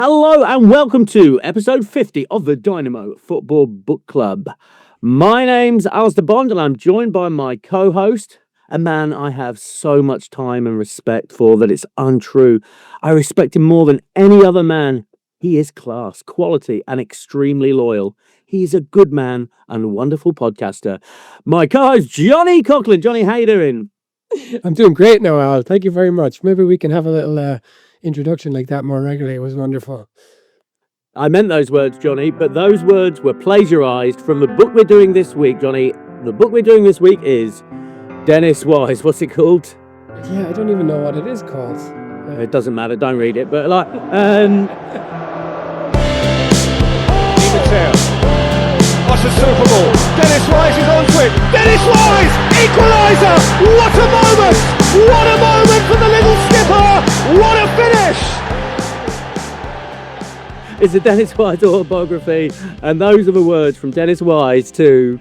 Hello and welcome to episode 50 of the Dynamo Football Book Club. My name's Alistair Bond and I'm joined by my co-host, a man I have so much time and respect for that it's untrue. I respect him more than any other man. He is class, quality and extremely loyal. He is a good man and wonderful podcaster. My co-host, Johnny Coughlin. Johnny, how you doing? I'm doing great now, Al. Thank you very much. Maybe we can have a little introduction like that more regularly. It was wonderful. I meant those words, Johnny, but those words were plagiarized from the book we're doing this week, Johnny. The book we're doing this week is Denis Wise. What's it called? Yeah, I don't even know what it is called. It doesn't matter. Don't read it. But What's a Super Bowl? Denis Wise is onto it. Denis Wise, equaliser! What a moment! What a moment for the little skipper! What a finish! It's a Denis Wise autobiography, and those are the words from Denis Wise to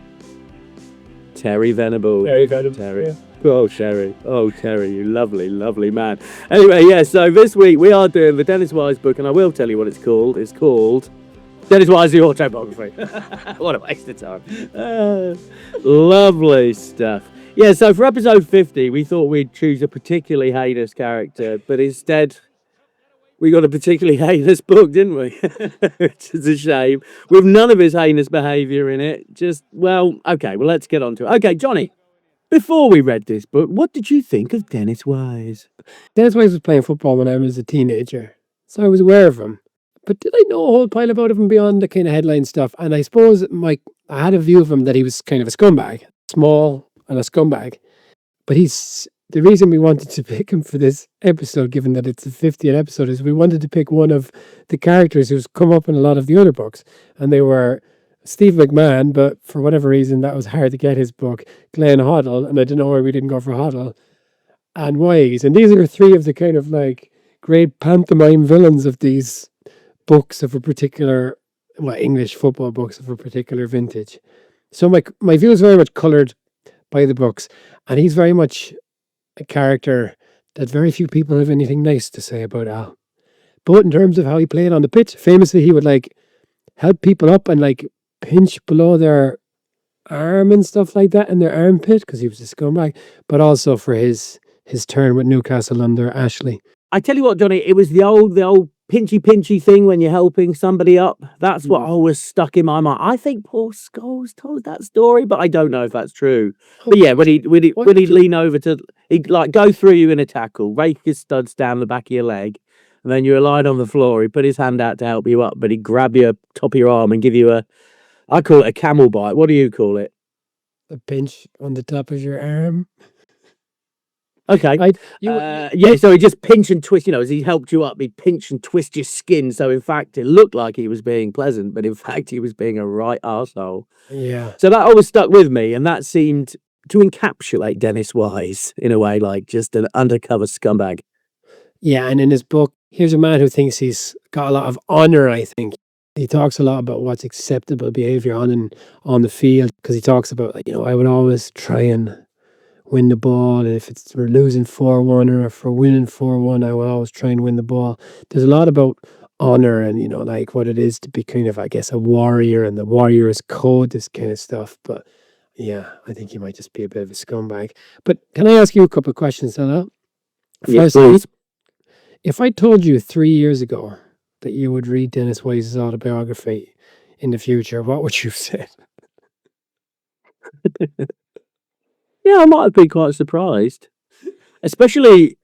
Terry Venable. Terry Venable. Terry. Yeah. Oh, Sherry. Oh, Terry, you lovely, lovely man. Anyway, yeah, so this week we are doing the Denis Wise book, and I will tell you what it's called. It's called Denis Wise, the autobiography. What a waste of time. Lovely stuff. Yeah, so for episode 50, we thought we'd choose a particularly heinous character, but instead we got a particularly heinous book, didn't we? Which is a shame. With none of his heinous behaviour in it. Okay, let's get on to it. Okay, Johnny, before we read this book, what did you think of Denis Wise? Denis Wise was playing football when I was a teenager, so I was aware of him. But did I know a whole pile about him beyond the kind of headline stuff? And I suppose I had a view of him that he was kind of a scumbag, small and a scumbag. But the reason we wanted to pick him for this episode, given that it's the 50th episode, is we wanted to pick one of the characters who's come up in a lot of the other books. And they were Steve McMahon, but for whatever reason, that was hard to get his book, Glenn Hoddle, and I don't know why we didn't go for Hoddle, and Wise. And these are three of the kind of like great pantomime villains of these books of a particular, English football books of a particular vintage. So my view is very much coloured by the books, and he's very much a character that very few people have anything nice to say about Al. But in terms of how he played on the pitch, famously he would like help people up and like pinch below their arm and stuff like that, in their armpit, because he was a scumbag, but also for his turn with Newcastle under Ashley. I tell you what, Johnny, it was the old pinchy thing when you're helping somebody up. That's what always stuck in my mind. I think Paul Scholes told that story, but I don't know if that's true. But yeah, when he'd lean over he'd like go through you in a tackle, rake his studs down the back of your leg, and then you're lying on the floor. He'd put his hand out to help you up, but he'd grab your top of your arm and give you I call it a camel bite. What do you call it? A pinch on the top of your arm. Okay. So he just pinch and twist, as he helped you up, he'd pinch and twist your skin. So in fact, it looked like he was being pleasant, but in fact, he was being a right arsehole. Yeah. So that always stuck with me, and that seemed to encapsulate Denis Wise in a way, like just an undercover scumbag. Yeah, and in his book, here's a man who thinks he's got a lot of honour, I think. He talks a lot about what's acceptable behaviour on the field, because he talks about, I would always try and win the ball, and if we're losing 4-1 or if we're winning 4-1, I will always try and win the ball. There's a lot about honour and, like what it is to be kind of, I guess, a warrior and the warrior's code, this kind of stuff. But yeah, I think he might just be a bit of a scumbag. But can I ask you a couple of questions, Ella? Yes, please. If I told you 3 years ago that you would read Denis Wise's autobiography in the future, what would you have said? Yeah, I might have been quite surprised. Especially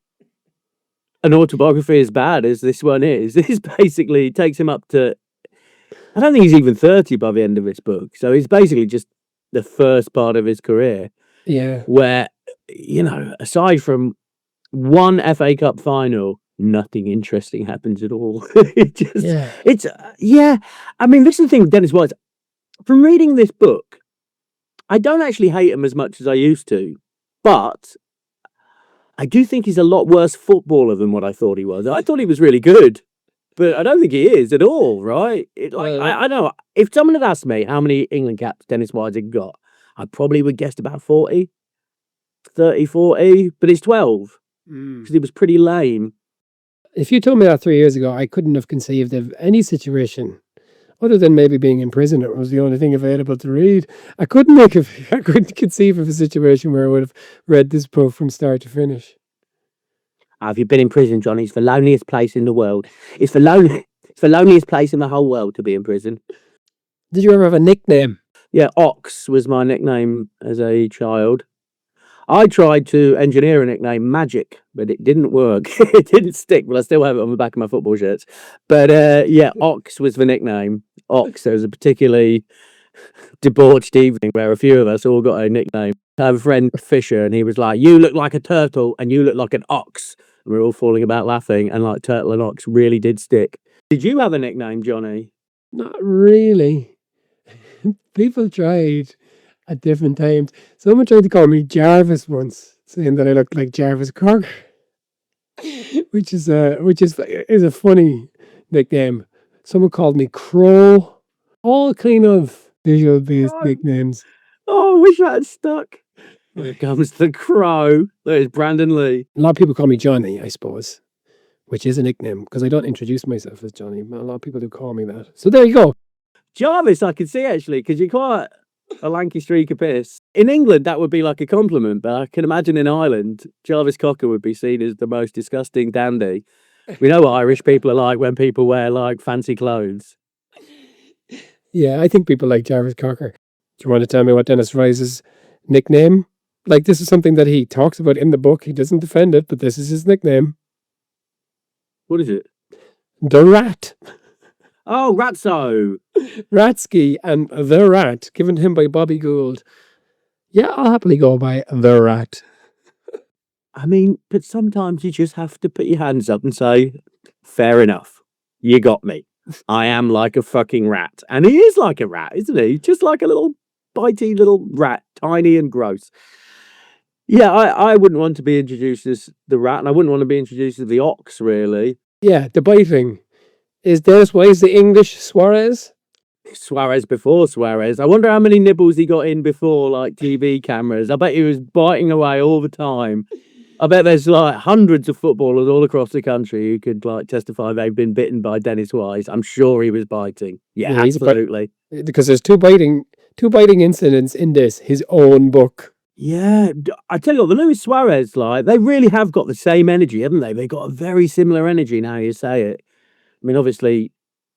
an autobiography as bad as this one is. This basically takes him up to... I don't think he's even 30 by the end of this book. So it's basically just the first part of his career. Yeah. Where, aside from one FA Cup final, nothing interesting happens at all. I mean, this is the thing with Denis Wise. From reading this book, I don't actually hate him as much as I used to, but I do think he's a lot worse footballer than what I thought he was. I thought he was really good, but I don't think he is at all, right? I know. If someone had asked me how many England caps Denis Wise had got, I probably would guess about 40, 30, 40, but it's 12 because he was pretty lame. If you told me that 3 years ago, I couldn't have conceived of any situation other than maybe being in prison. It was the only thing available to read. I couldn't conceive of a situation where I would have read this book from start to finish. Have you been in prison, Johnny? It's the loneliest place in the world. It's the loneliest place in the whole world to be in prison. Did you ever have a nickname? Yeah, Ox was my nickname as a child. I tried to engineer a nickname, Magic, but it didn't work. It didn't stick, but I still have it on the back of my football shirts. But yeah, Ox was the nickname. Ox. There was a particularly debauched evening where a few of us all got a nickname. I have a friend, Fisher, and he was like, "You look like a turtle and you look like an ox." And we were all falling about laughing, and like turtle and ox really did stick. Did you have a nickname, Johnny? Not really. People tried at different times. Someone tried to call me Jarvis once, saying that I looked like Jarvis Cocker, which is a funny nickname. Someone called me Crow. All kind of visual-based nicknames. Oh, I wish that had stuck. Here comes the crow. There's Brandon Lee. A lot of people call me Johnny, I suppose, which is a nickname because I don't introduce myself as Johnny. But a lot of people do call me that. So there you go. Jarvis, I can see actually, because you're quite a lanky streak of piss. In England, that would be like a compliment, but I can imagine in Ireland, Jarvis Cocker would be seen as the most disgusting dandy. We know what Irish people are like when people wear like fancy clothes. Yeah, I think people like Jarvis Cocker. Do you want to tell me what Denis Wise's nickname? Like, this is something that he talks about in the book. He doesn't defend it, but this is his nickname. What is it? The Rat. Oh, Ratso. Ratsky and The Rat, given to him by Bobby Gould. Yeah, I'll happily go by The Rat. I mean, but sometimes you just have to put your hands up and say, fair enough. You got me. I am like a fucking rat. And he is like a rat, isn't he? Just like a little bitey little rat, tiny and gross. Yeah, I wouldn't want to be introduced as the rat, and I wouldn't want to be introduced as the ox, really. Yeah, the biting. Is Denis Wise the English Suarez? Suarez before Suarez. I wonder how many nibbles he got in before, like TV cameras. I bet he was biting away all the time. I bet there's like hundreds of footballers all across the country who could like testify they've been bitten by Denis Wise. I'm sure he was biting. Yeah, absolutely. Because there's two biting incidents in this, his own book. Yeah, I tell you what, the Luis Suarez, like, they really have got the same energy, haven't they? They've got a very similar energy now you say it. I mean, obviously,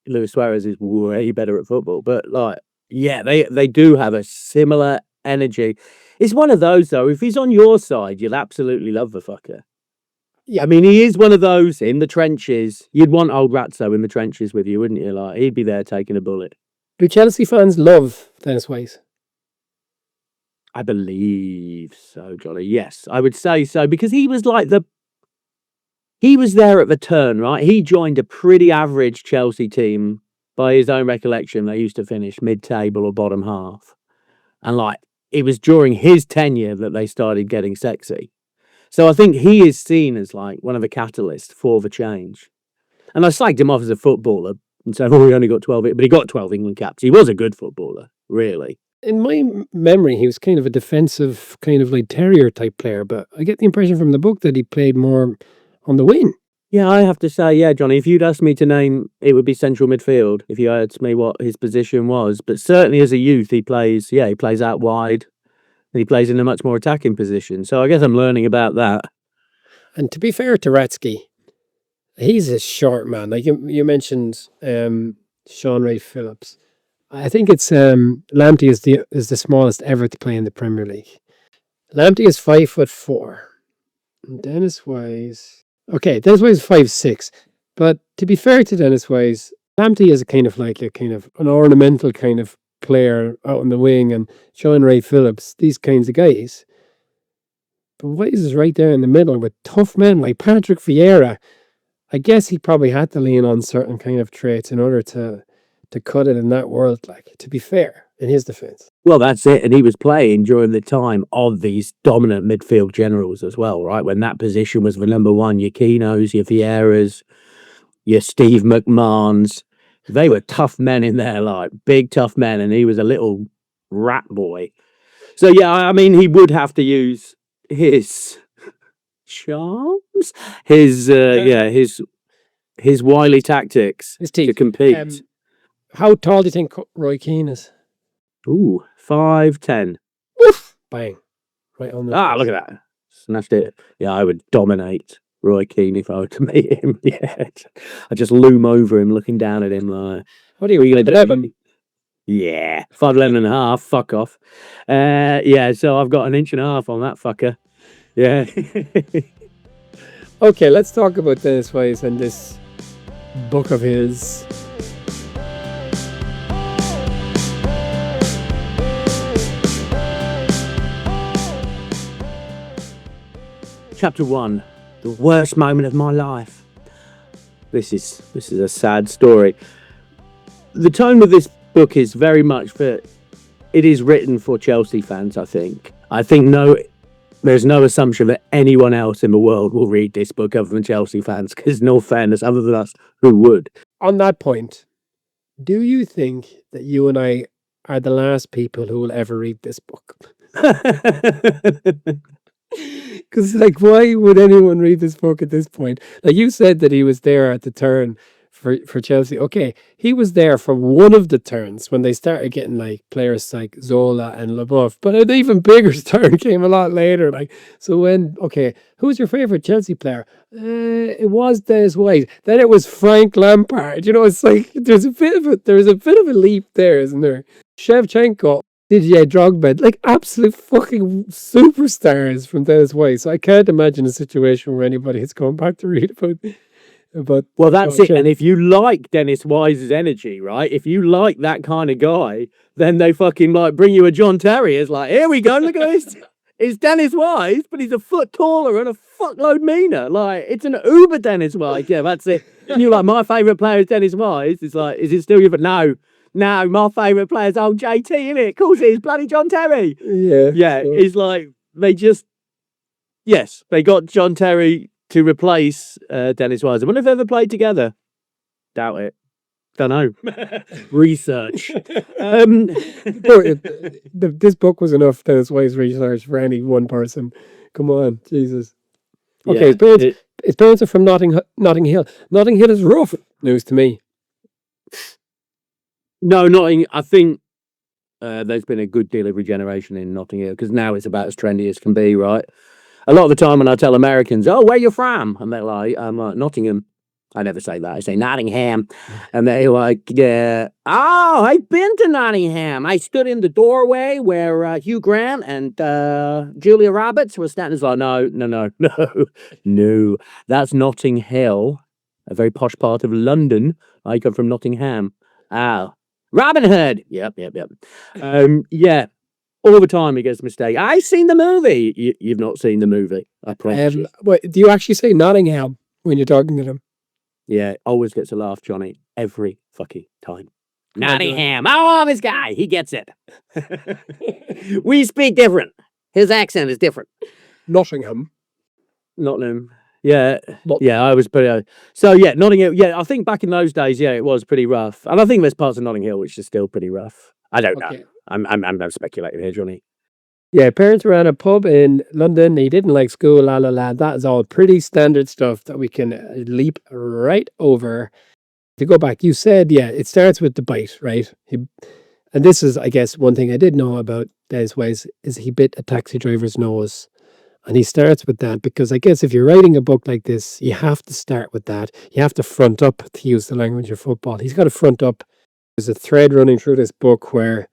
Luis Suarez is way better at football, but like, yeah, they do have a similar energy. It's one of those, though, if he's on your side, you'll absolutely love the fucker. Yeah, I mean, he is one of those in the trenches. You'd want old Ratso in the trenches with you, wouldn't you? Like, he'd be there taking a bullet. Do Chelsea fans love Denis Wise? I believe so, Johnny. Yes, I would say so, because he was like he was there at the turn, right? He joined a pretty average Chelsea team by his own recollection. They used to finish mid-table or bottom half. And like, it was during his tenure that they started getting sexy. So I think he is seen as like one of the catalysts for the change. And I slagged him off as a footballer and said, oh, he only got 12, but he got 12 England caps. He was a good footballer, really. In my memory, he was kind of a defensive, kind of like terrier type player, but I get the impression from the book that he played more on the wing. Yeah, I have to say, yeah, Johnny, if you'd asked me to name, it would be central midfield, if you asked me what his position was. But certainly as a youth, he plays out wide, and he plays in a much more attacking position. So I guess I'm learning about that. And to be fair to Ratsky, he's a short man. Like you mentioned Sean Ray Phillips. I think it's Lamptey is the smallest ever to play in the Premier League. Lamptey is 5'4". Denis Wise. Okay, Denis Wise is 5'6". But to be fair to Denis Wise, Lamptey is a kind of an ornamental kind of player out on the wing, and Sean Ray Phillips, these kinds of guys. But Wise is right there in the middle with tough men like Patrick Vieira. I guess he probably had to lean on certain kind of traits in order to cut it in that world, like, to be fair, in his defence. Well, that's it. And he was playing during the time of these dominant midfield generals as well, right? When that position was the number one, your Kenos, your Vieiras, your Steve McMahons. They were tough men in there, like big tough men. And he was a little rat boy. So, yeah, I mean, he would have to use his charms, his his wily tactics His to teeth. compete. How tall do you think Roy Keane is? Ooh, 5'10". Woof! Bang. Right on the Ah, face. look at that. Smashed it. Yeah, I would dominate Roy Keane if I were to meet him. Yeah. I'd just loom over him, looking down at him like, What are you going to 11? do? Yeah, 5'11 and a half. Fuck off. Yeah, so I've got an inch and a half on that fucker. Yeah. Okay, let's talk about Denis Wise and this book of his. Chapter 1, the worst moment of my life. This is a sad story. The tone of this book is very much for, it is written for Chelsea fans, I think. There's no assumption that anyone else in the world will read this book other than Chelsea fans, because no fairness, other than us, who would? On that point, do you think that you and I are the last people who will ever read this book? Because, like, why would anyone read this book at this point? Like, you said that he was there at the turn for Chelsea. Okay, he was there for one of the turns when they started getting, like, players like Zola and LaBeouf. But an even bigger turn came a lot later. Like, so who's your favourite Chelsea player? It was Denis Wise. Then it was Frank Lampard. You know, it's like there's a bit of a leap there, isn't there? Shevchenko, Didier Drogba, like absolute fucking superstars from Denis Wise. So I can't imagine a situation where anybody has gone back to read about. Well, that's it. And if you like Denis Wise's energy, right? If you like that kind of guy, then they fucking like bring you a John Terry. It's like, here we go, look at this. It's Denis Wise, but he's a foot taller and a fuckload meaner. Like, it's an uber Denis Wise. Yeah, that's it. And you're like, my favourite player is Denis Wise. It's like, is it still you? But no, my favourite player is old JT, innit? Of course it is, bloody John Terry. Yeah. Yeah, So. it's like, they got John Terry to replace Denis Wise. I wonder if they ever played together. Doubt it. Don't know. Research. This book was enough Denis Wise research for any one person. Come on, Jesus. Okay, Yeah, his parents are from Notting Hill. Notting Hill is rough news to me. No, I think there's been a good deal of regeneration in Notting Hill, because now it's about as trendy as can be, right? A lot of the time when I tell Americans, oh, where you from? And they're like, I'm like, Nottingham. I never say that. I say Nottingham. And they're like, oh, I've been to Nottingham. I stood in the doorway where Hugh Grant and Julia Roberts were standing. It's like, no. That's Notting Hill, a very posh part of London. I come from Nottingham. Ah, Robin Hood. Yep. Yeah. All the time he gets a mistake. I've seen the movie. You've not seen the movie, I promise you. Wait, do you actually say Nottingham when you're talking to them? Yeah, always gets a laugh, Johnny. Every fucking time. Nottingham. Oh, this guy. He gets it. We speak different. His accent is different. Nottingham. Yeah. Yeah, I was pretty... So, yeah, Nottingham. Yeah, I think back in those days, yeah, it was pretty rough. And I think there's parts of Notting Hill which are still pretty rough. I don't know. I'm speculating here, Johnny. Yeah, parents ran a pub in London. He didn't like school, la la la. That is all pretty standard stuff that we can leap right over. To go back, you said, yeah, it starts with the bite, right? And this is, I guess, one thing I did know about Denis Wise is he bit a taxi driver's nose. And he starts with that because I guess if you're writing a book like this, you have to start with that. You have to front up, to use the language of football. He's got to front up. There's a thread running through this book where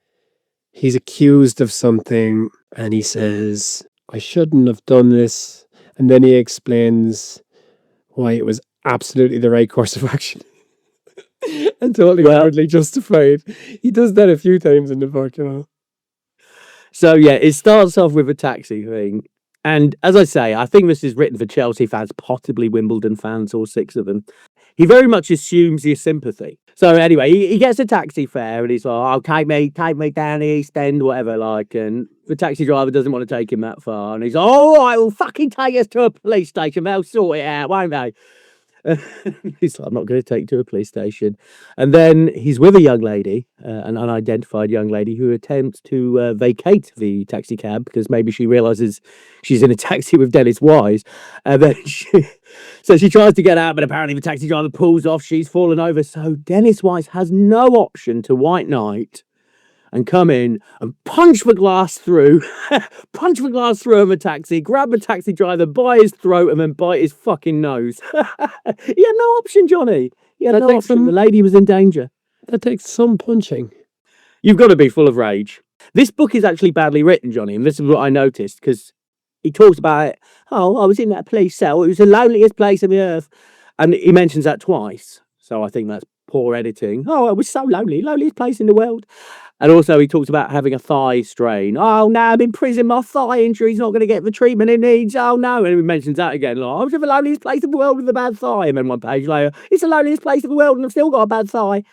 he's accused of something and he says, I shouldn't have done this. And then he explains why it was absolutely the right course of action. And totally hardly justified. He does that a few times in the book, you know. So, yeah, it starts off with a taxi thing. And as I say, I think this is written for Chelsea fans, possibly Wimbledon fans, all six of them. He very much assumes your sympathy. So anyway, he gets a taxi fare and he's like, oh, take me down the East End, whatever, like, and the taxi driver doesn't want to take him that far. And he's like, all right, we'll fucking take us to a police station. They'll sort it out, won't they? He's like, I'm not going to take you to a police station. And then he's with a young lady, an unidentified young lady, who attempts to vacate the taxi cab because maybe she realizes she's in a taxi with Denis Wise. And then so she tries to get out, but apparently the taxi driver pulls off. She's fallen over. So Denis Wise has no option to white knight and come in and punch the glass through of a taxi, grab the taxi driver by his throat and then bite his fucking nose. He had no option, Johnny. He had no option. The lady was in danger. That takes some punching. You've got to be full of rage. This book is actually badly written, Johnny, and this is what I noticed, because he talks about it. Oh, I was in that police cell. It was the loneliest place on the earth. And he mentions that twice. So I think that's poor editing. Oh, it was so lonely. Loneliest place in the world. And also he talks about having a thigh strain. Oh, no, I'm in prison. My thigh injury's not going to get the treatment it needs. Oh, no. And he mentions that again. Like, I was in the loneliest place in the world with a bad thigh. And then one page later, it's the loneliest place in the world and I've still got a bad thigh.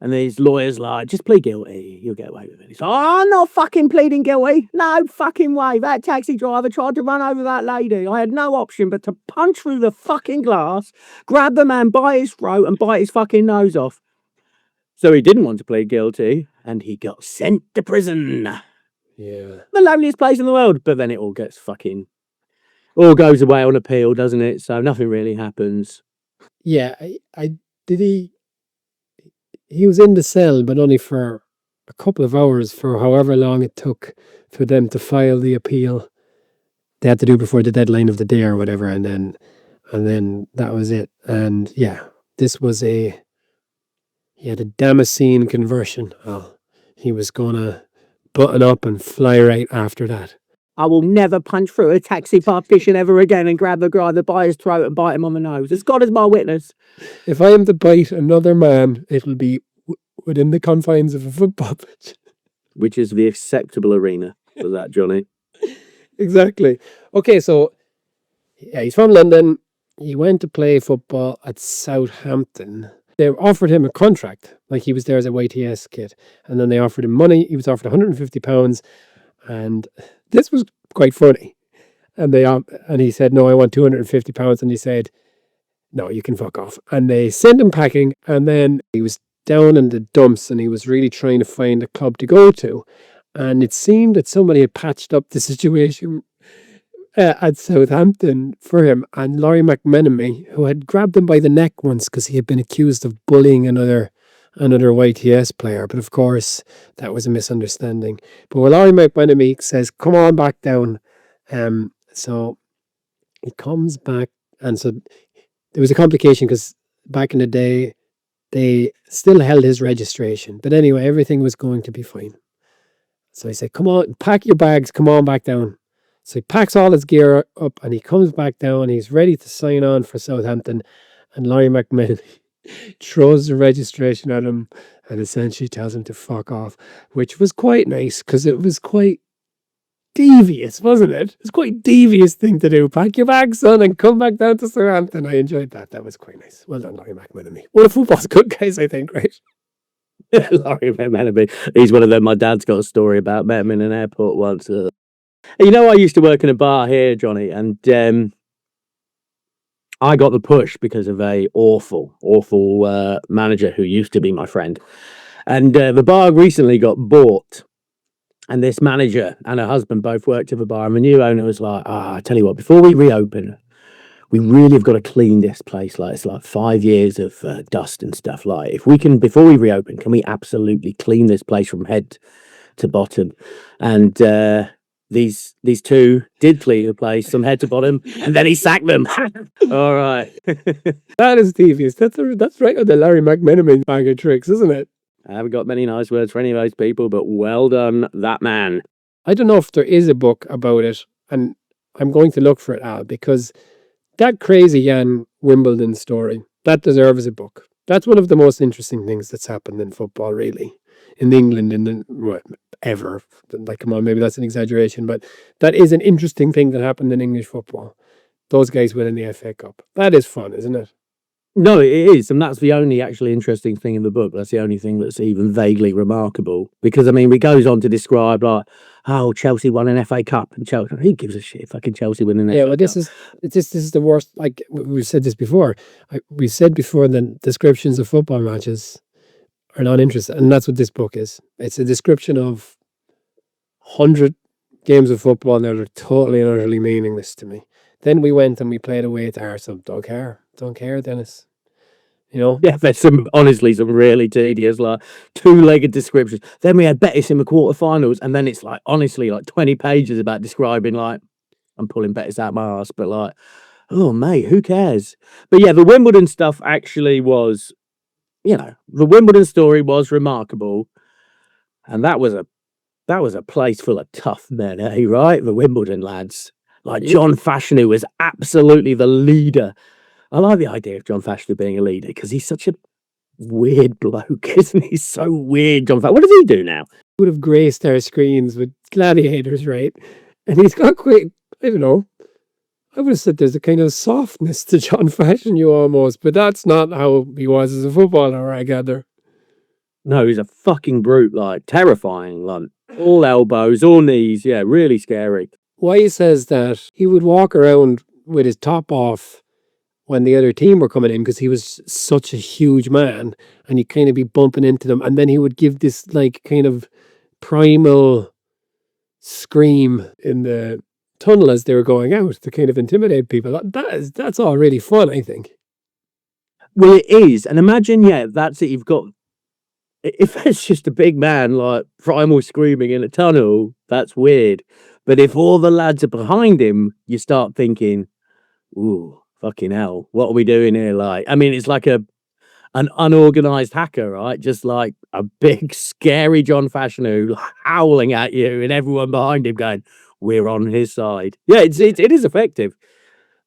And these lawyers like, just plead guilty. You'll get away with it. He's like, oh, I'm not fucking pleading guilty. No fucking way. That taxi driver tried to run over that lady. I had no option but to punch through the fucking glass, grab the man by his throat and bite his fucking nose off. So he didn't want to plead guilty, and he got sent to prison. Yeah. The loneliest place in the world. But then it all all goes away on appeal, doesn't it? So nothing really happens. Yeah, he was in the cell, but only for a couple of hours, for however long it took for them to file the appeal. They had to do before the deadline of the day or whatever, and then that was it. And yeah, this was he had a Damascene conversion. Oh, he was gonna button up and fly right after that. I will never punch through a taxi partition ever again and grab the guy by his throat and bite him on the nose. As God is my witness. If I am to bite another man, it'll be within the confines of a football pitch. Which is the acceptable arena for that, Johnny. Exactly. Okay, so yeah, he's from London. He went to play football at Southampton. They offered him a contract, like he was there as a YTS kid. And then they offered him money. He was offered £150. And this was quite funny. And he said, no, I want £250. And he said, no, you can fuck off. And they sent him packing. And then he was down in the dumps and he was really trying to find a club to go to. And it seemed that somebody had patched up the situation at Southampton for him. And Laurie McMahon, who had grabbed him by the neck once because he had been accused of bullying another YTS player. But of course, that was a misunderstanding. But when Laurie McMahon says, come on back down. So he comes back. And so there was a complication because back in the day, they still held his registration. But anyway, everything was going to be fine. So he said, come on, pack your bags, come on back down. So he packs all his gear up and he comes back down. He's ready to sign on for Southampton. And Laurie McMahon throws the registration at him and essentially tells him to fuck off, which was quite nice because it was quite devious, wasn't it? It's quite a devious thing to do. Pack your bags, son, and come back down to Southampton. I enjoyed that. That was quite nice. Well done, Laurie McMahon. Well, the football's good, guys, I think, right? Laurie McMahon. He's one of them. My dad's got a story about. Met him in an airport once. You know, I used to work in a bar here, Johnny, and I got the push because of a awful manager who used to be my friend. And the bar recently got bought. And this manager and her husband both worked at the bar. And the new owner was like, I tell you what, before we reopen, we really have got to clean this place. Like, it's like 5 years of dust and stuff. Like, if we can, before we reopen, can we absolutely clean this place from head to bottom? And these two did clean the place from head to bottom. And then he sacked them. All right. That is devious. That's right on the Larry McMahon bag of tricks, isn't it? I haven't got many nice words for any of those people, but well done, that man. I don't know if there is a book about it, and I'm going to look for it, Al, because that crazy Jan Wimbledon story, that deserves a book. That's one of the most interesting things that's happened in football, really, in England, ever. Like, come on, maybe that's an exaggeration, but that is an interesting thing that happened in English football. Those guys winning the FA Cup. That is fun, isn't it? No, it is, and that's the only actually interesting thing in the book. That's the only thing that's even vaguely remarkable. Because I mean, he goes on to describe like, oh, Chelsea won an FA Cup, and Chelsea, who gives a shit? Fucking Chelsea winning an Yeah, FA well, Cup. this is the worst. Like we've said this before. We said before that descriptions of football matches are not interesting, and that's what this book is. It's a description of 100 games of football that are totally and utterly meaningless to me. Then we went and we played away at Arsenal. Don't care, Dennis. You know, Yeah, there's honestly some really tedious, like two-legged descriptions. Then we had Betis in the quarterfinals, and then it's like honestly like 20 pages about describing like I'm pulling Betis out my ass, but like, oh mate, who cares? But yeah, the Wimbledon stuff actually was, the Wimbledon story was remarkable, and that was a place full of tough men, eh? Right, the Wimbledon lads. Like John Fashanu was absolutely the leader. I like the idea of John Fashanu being a leader because he's such a weird bloke, isn't he? So weird, John Fashanu. What does he do now? would have graced our screens with gladiators, right? And he's got quite, I don't know. I would have said there's a kind of softness to John Fashanu almost, but that's not how he was as a footballer, I gather. No, he's a fucking brute, like terrifying, like all elbows, all knees. Yeah, really scary. Wise says that he would walk around with his top off when the other team were coming in because he was such a huge man and he'd kind of be bumping into them. And then he would give this like kind of primal scream in the tunnel as they were going out to kind of intimidate people. That's all really fun, I think. Well, it is. And imagine, yeah, that's it. You've got, if it's just a big man like primal screaming in a tunnel, that's weird. But if all the lads are behind him, you start thinking, ooh, fucking hell, what are we doing here? Like, I mean, it's like an unorganized hacker, right? Just like a big, scary John Fashanu howling at you and everyone behind him going, we're on his side. Yeah, it is effective.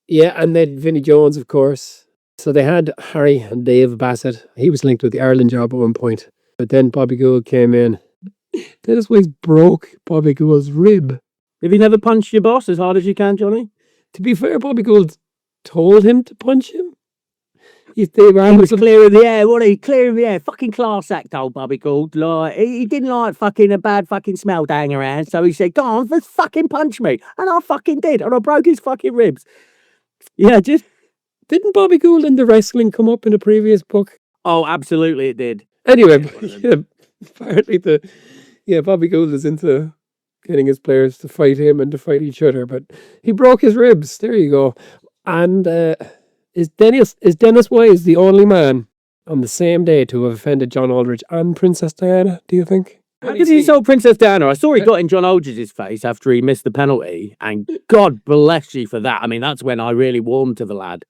Yeah, and then Vinnie Jones, of course. So they had Harry and Dave Bassett. He was linked with the Ireland job at one point. But then Bobby Gould came in. Dennis Wise broke Bobby Gould's rib. Have you never punched your boss as hard as you can, Johnny? To be fair, Bobby Gould told him to punch him. If they were He was clearing the air, wasn't he? Clearing the air. Fucking class act, old Bobby Gould. Like, he didn't like fucking a bad fucking smell to hang around, so he said, go on, let's fucking punch me. And I fucking did, and I broke his fucking ribs. Yeah, just... Didn't Bobby Gould and the wrestling come up in a previous book? Oh, absolutely it did. Anyway, yeah, apparently Bobby Gould is into getting his players to fight him and to fight each other, but he broke his ribs. There you go. And is Denis Wise the only man on the same day to have offended John Aldridge and Princess Diana, do you think? How did he insult Princess Diana? I saw he got in John Aldridge's face after he missed the penalty, and God bless you for that. I mean, that's when I really warmed to the lad.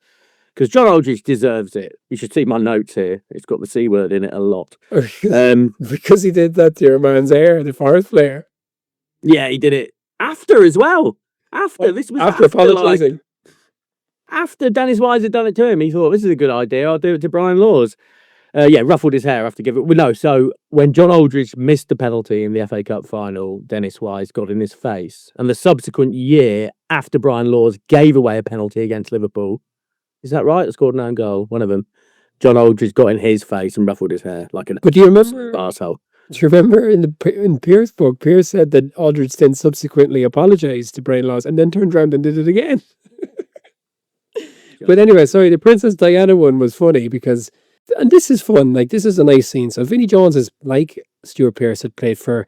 Because John Aldridge deserves it. You should see my notes here. It's got the C word in it a lot. Because he did that to your man's hair, the Forest player. Yeah, he did it after as well. After apologising. After Denis Wise had done it to him, he thought, this is a good idea. I'll do it to Brian Laws. Ruffled his hair after giving it. Well, no, so when John Aldridge missed the penalty in the FA Cup final, Denis Wise got in his face. And the subsequent year after Brian Laws gave away a penalty against Liverpool, is that right? Scored an own goal, one of them. John Aldridge got in his face and ruffled his hair like an But do you remember arsehole. Do you remember in Pierce's book, Pierce said that Aldridge then subsequently apologised to Brian Laws and then turned around and did it again. But anyway, sorry, the Princess Diana one was funny because, and this is fun, like this is a nice scene. So Vinnie Jones is like Stuart Pearce had played for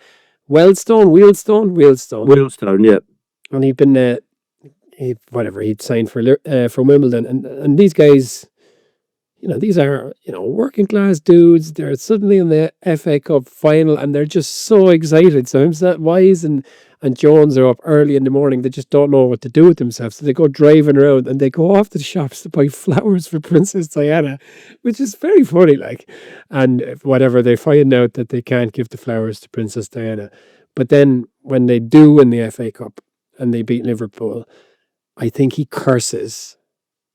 Wealdstone, yeah. and he'd been he'd signed for Wimbledon, and these guys, these are working class dudes. They're suddenly in the FA Cup final, and they're just so excited. So Wise and Jones are up early in the morning. They just don't know what to do with themselves, so they go driving around and they go off to the shops to buy flowers for Princess Diana, which is very funny. Like, and whatever, they find out that they can't give the flowers to Princess Diana, but then when they do win the FA Cup and they beat Liverpool, I think he curses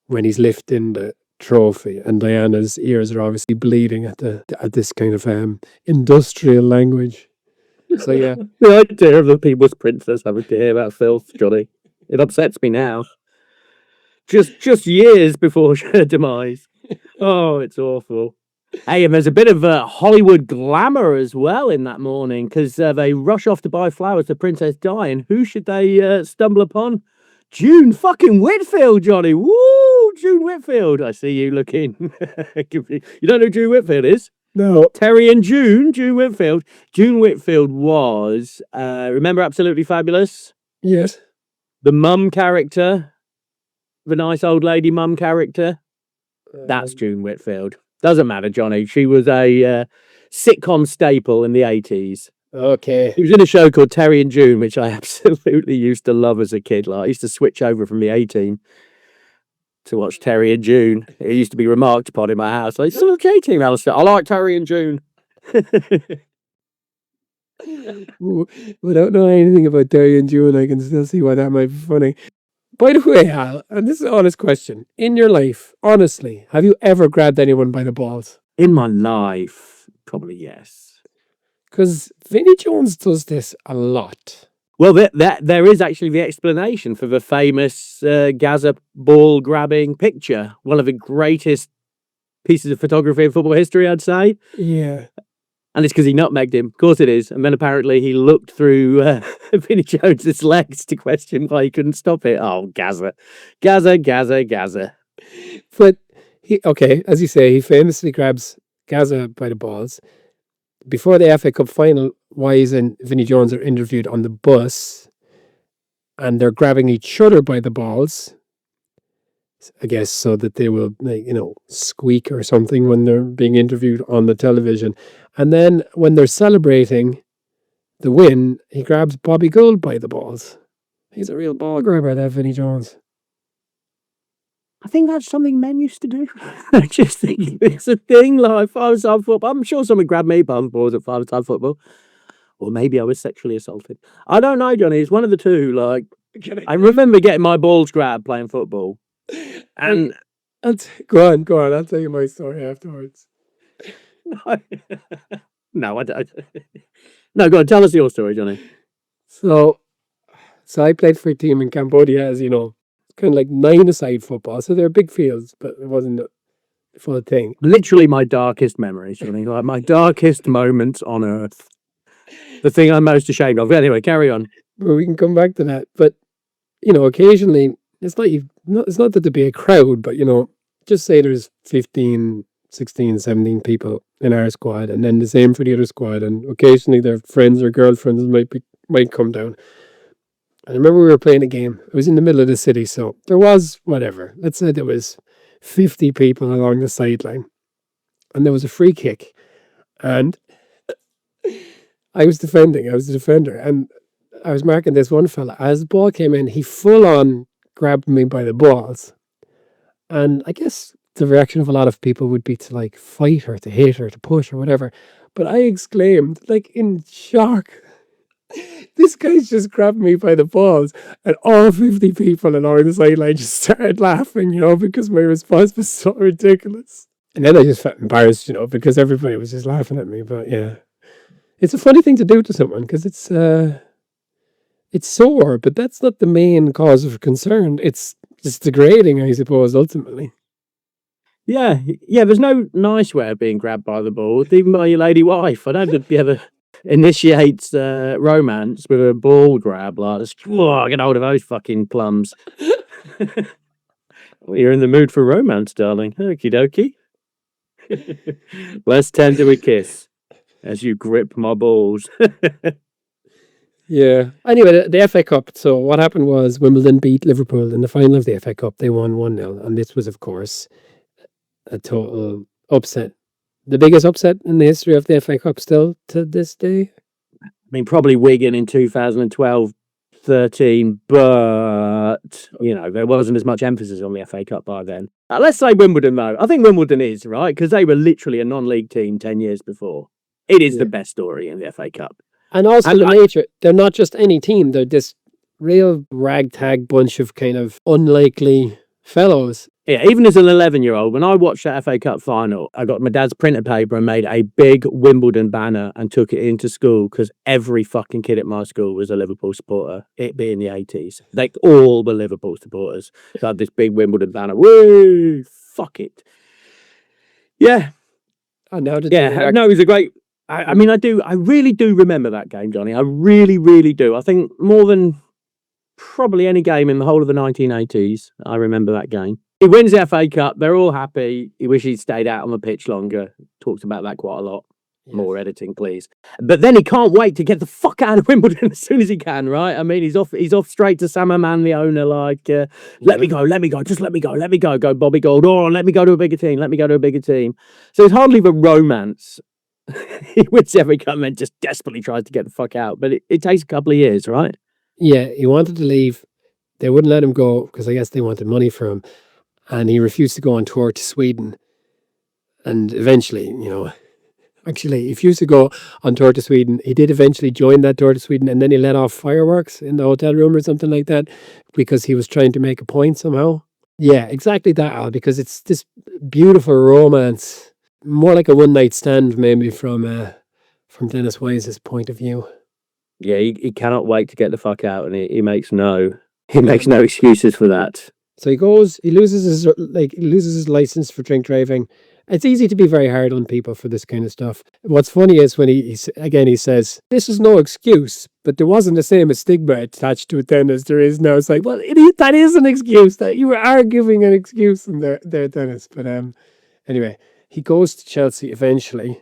when he's lifting the trophy, and Diana's ears are obviously bleeding at this kind of industrial language. So yeah, the idea of the people's princess having to hear about filth, Johnny, it upsets me now. Just years before her demise. Oh, it's awful. Hey, and there's a bit of Hollywood glamour as well in that morning because they rush off to buy flowers to Princess Di, and who should they stumble upon? June fucking Whitfield, Johnny. Woo, June Whitfield. I see you looking. You don't know who June Whitfield is? No. Terry and June Whitfield. June Whitfield was, remember Absolutely Fabulous? Yes. The mum character, the nice old lady mum character. That's June Whitfield. Doesn't matter, Johnny. She was a sitcom staple in the 80s. Okay. She was in a show called Terry and June, which I absolutely used to love as a kid. Like, I used to switch over from the A-Team to watch Terry and June. It used to be remarked upon in my house. Like, it's the A-Team, Alistair. I like Terry and June. Ooh, without knowing anything about Terry and June, I can still see why that might be funny. By the way, Hal, and this is an honest question. In your life, honestly, have you ever grabbed anyone by the balls? In my life, probably yes. Because Vinnie Jones does this a lot. Well, there is actually the explanation for the famous Gaza ball grabbing picture. One of the greatest pieces of photography in football history, I'd say. Yeah. And it's because he nutmegged him. Of course it is. And then apparently he looked through Vinnie Jones's legs to question why he couldn't stop it. Oh, Gaza. Gaza. But, as you say, he famously grabs Gaza by the balls. Before the FA Cup final, Wise and Vinnie Jones are interviewed on the bus. And they're grabbing each other by the balls. I guess so that they will, squeak or something when they're being interviewed on the television. And then when they're celebrating the win, he grabs Bobby Gould by the balls. He's a real ball grabber, that Vinnie Jones. I think that's something men used to do. I just think it's a thing. Like five-a-side football. I'm sure someone grabbed me by the balls at five-a-side football. Or maybe I was sexually assaulted. I don't know, Johnny. It's one of the two. Like, I remember getting my balls grabbed playing football. And go on. I'll tell you my story afterwards. No, I don't. No, go on. Tell us your story, Johnny. So I played for a team in Cambodia, as you know, kind of like 9-a-side football. So they're big fields, but it wasn't the full thing. Literally my darkest memories, Johnny. Like my darkest moments on earth. The thing I'm most ashamed of. Anyway, carry on. Well, we can come back to that. But, occasionally, it's not that there'd be a crowd, but, just say there's 15, 16, 17 people in our squad, and then the same for the other squad, and occasionally their friends or girlfriends might come down. I remember we were playing a game. It was in the middle of the city, so there was whatever. Let's say there was 50 people along the sideline, and there was a free kick, and I was defending. I was the defender, and I was marking this one fella. As the ball came in, he full on grabbed me by the balls, and I guess the reaction of a lot of people would be to like fight or to hit or to push or whatever. But I exclaimed, like in shock, this guy's just grabbed me by the balls. And all 50 people along the sideline just started laughing, because my response was so ridiculous. And then I just felt embarrassed, because everybody was just laughing at me. But yeah, it's a funny thing to do to someone because it's sore, but that's not the main cause of concern. It's just degrading, I suppose, ultimately. Yeah. There's no nice way of being grabbed by the balls, even by your lady wife. I don't know if you ever initiates romance with a ball grab like this. Oh, get hold of those fucking plums. Well, you're in the mood for romance, darling. Okie dokie. Let's tend to a kiss as you grip my balls. Yeah. Anyway, the FA Cup. So what happened was Wimbledon beat Liverpool in the final of the FA Cup. They won 1-0. And this was, of course, a total upset. The biggest upset in the history of the FA Cup still to this day. I mean, probably Wigan in 2012-13, but, there wasn't as much emphasis on the FA Cup by then. Let's say Wimbledon, though. I think Wimbledon is, right? Because they were literally a non-league team 10 years before. It is the best story in the FA Cup. And also nature, they're not just any team. They're this real ragtag bunch of kind of unlikely fellows. Yeah, even as an 11-year-old, when I watched that FA Cup final, I got my dad's printer paper and made a big Wimbledon banner and took it into school because every fucking kid at my school was a Liverpool supporter, it being the 80s. They all were Liverpool supporters. So I had this big Wimbledon banner. Woo! Fuck it. Yeah. And how did Yeah, no, it was a great. I mean, I really do remember that game, Johnny. I really, really do. I think more than probably any game in the whole of the 1980s, I remember that game. He wins the FA Cup. They're all happy. He wishes he'd stayed out on the pitch longer. Talks about that quite a lot. Yes. More editing, please. But then he can't wait to get the fuck out of Wimbledon as soon as he can, right? I mean, he's off straight to Sam Mann, the owner, like, let me go, just let me go. Go Bobby Gold. Oh, let me go to a bigger team. So it's hardly the romance. He wins every cup and then just desperately tries to get the fuck out. But it takes a couple of years, right? Yeah, he wanted to leave. They wouldn't let him go because I guess they wanted money for him. And he refused to go on tour to Sweden. And eventually, actually, he refused to go on tour to Sweden. He did eventually join that tour to Sweden, and then he let off fireworks in the hotel room or something like that because he was trying to make a point somehow. Yeah, exactly that, Al, because it's this beautiful romance, more like a one-night stand maybe from Denis Wise's point of view. Yeah, he cannot wait to get the fuck out, and he makes no excuses for that. So he loses his license for drink driving. It's easy to be very hard on people for this kind of stuff. What's funny is when he says, this is no excuse, but there wasn't the same stigma attached to it then as there is now. It's like, well, that is an excuse. That you are giving an excuse in there, Dennis. But anyway, he goes to Chelsea eventually.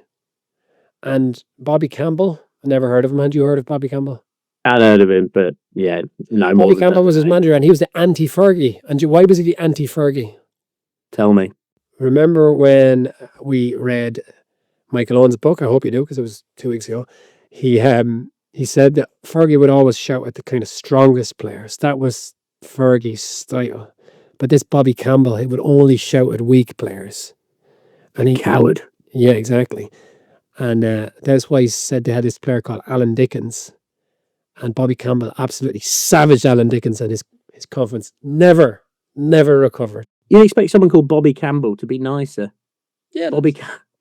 And Bobby Campbell, I never heard of him. Had you heard of Bobby Campbell? I'd heard of him, but yeah, no more. Bobby Campbell was his manager, and he was the anti-Fergie. And why was he the anti-Fergie? Tell me. Remember when we read Michael Owen's book? I hope you do, because it was 2 weeks ago. He said that Fergie would always shout at the kind of strongest players. That was Fergie's style. But this Bobby Campbell, he would only shout at weak players. And he Coward. Yeah, exactly. And that's why he said they had this player called Alan Dickens. And Bobby Campbell absolutely savaged Alan Dickens, and his confidence never recovered. You expect someone called Bobby Campbell to be nicer? Yeah,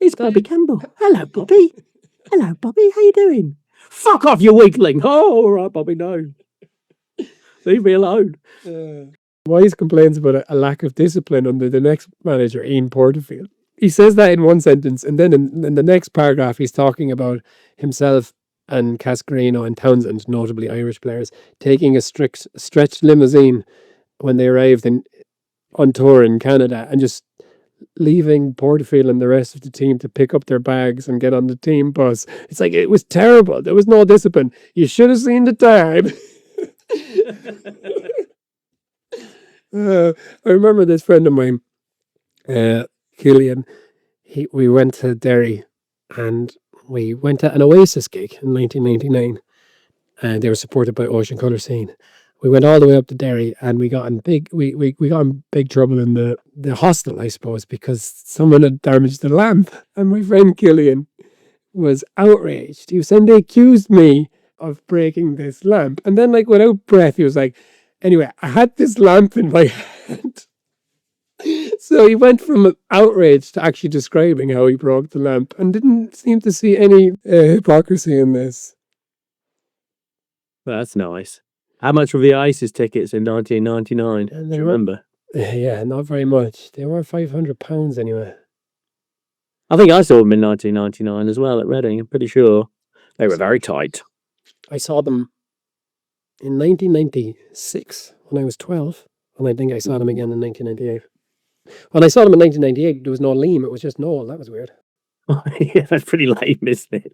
It's Bobby Campbell. Hello, Bobby. Hello, Bobby. How you doing? Fuck off, you weakling. Oh, all right, Bobby. No, leave me alone. Wise complains about a lack of discipline under the next manager, Ian Porterfield. He says that in one sentence, and then in the next paragraph, he's talking about himself and Cascarino and Townsend, notably Irish players, taking a stretched limousine when they arrived on tour in Canada, and just leaving Porterfield and the rest of the team to pick up their bags and get on the team bus. It's like, it was terrible. There was no discipline. You should have seen the time. I remember this friend of mine, Killian. We went to Derry, and we went to an Oasis gig in 1999, and they were supported by Ocean Colour Scene. We went all the way up to Derry, and we got in big trouble in the hostel, I suppose, because someone had damaged the lamp. And my friend Killian was outraged. He was saying they accused me of breaking this lamp. And then, like, without breath, he was like, anyway, I had this lamp in my hand. So he went from outrage to actually describing how he broke the lamp, and didn't seem to see any hypocrisy in this. That's nice. How much were the Oasis tickets in 1999? Do you remember? Yeah, not very much. They were £500 anyway. I think I saw them in 1999 as well at Reading. I'm pretty sure they were very tight. I saw them in 1996 when I was 12, and I think I saw them again in 1998. When I saw them in 1998, there was no Liam, it was just Noel. That was weird. Yeah, that's pretty lame, isn't it?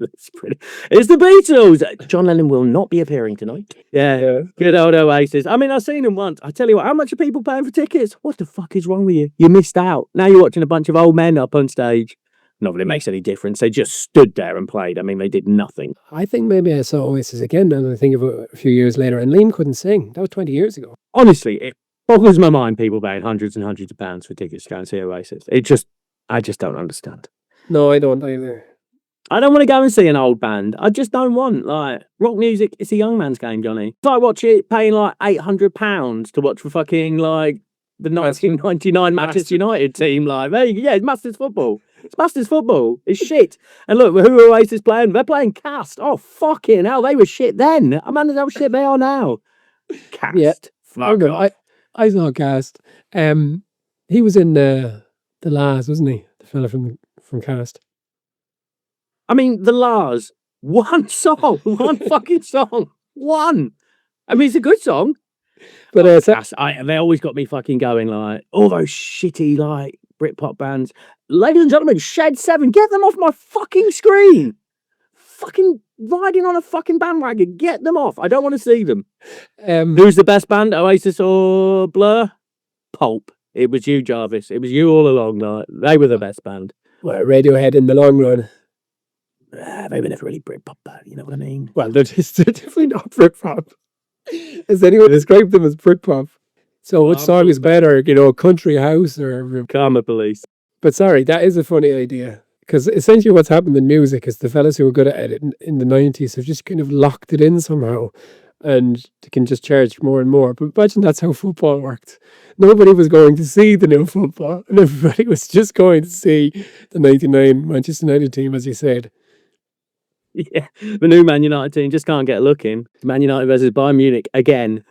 It's the Beatles. John Lennon will not be appearing tonight. Yeah. Good old Oasis. I mean, I've seen them once. I tell you what, how much are people paying for tickets? What the fuck is wrong with you? You missed out. Now you're watching a bunch of old men up on stage. Not that it makes any difference. They just stood there and played. I mean, they did nothing. I think maybe I saw Oasis again now that I think of it a few years later, and Liam couldn't sing. That was 20 years ago. Honestly, it boggles my mind people paying hundreds and hundreds of pounds for tickets to go and see Oasis. I just don't understand. No, I don't either. I don't want to go and see an old band. I just don't want, like, rock music. It's a young man's game, Johnny. If I watch it paying like £800 to watch for fucking, like, the 1999 Manchester United team, like, it's Masters football. It's Masters football. It's shit. And look, who are Oasis playing? They're playing Cast. Oh, fucking hell, they were shit then. I mean, how shit they are now. Cast. Yeah. Fuck off. I saw Cast. He was in The Last, wasn't he? The fella from from cast. I mean, the Lars, one song, one fucking song, one. I mean, it's a good song. But they always got me fucking going, like, all those shitty, like, Britpop bands. Ladies and gentlemen, Shed 7, get them off my fucking screen. Fucking riding on a fucking bandwagon, get them off. I don't want to see them. Who's the best band, Oasis or Blur? Pulp. It was you, Jarvis. It was you all along. Like, they were the best band. Well, Radiohead in the long run. They were never really Britpop band, you know what I mean? Well, they're definitely not Britpop. Has anyone described them as Britpop? So which song is better, Country House or Karma Police? But sorry, that is a funny idea. Because essentially what's happened in music is the fellas who were good at it in the 90s have just kind of locked it in somehow. And they can just charge more and more. But imagine that's how football worked. Nobody was going to see the new football. And everybody was just going to see the 99 Manchester United team, as you said. Yeah, the new Man United team just can't get a look in. Man United versus Bayern Munich again.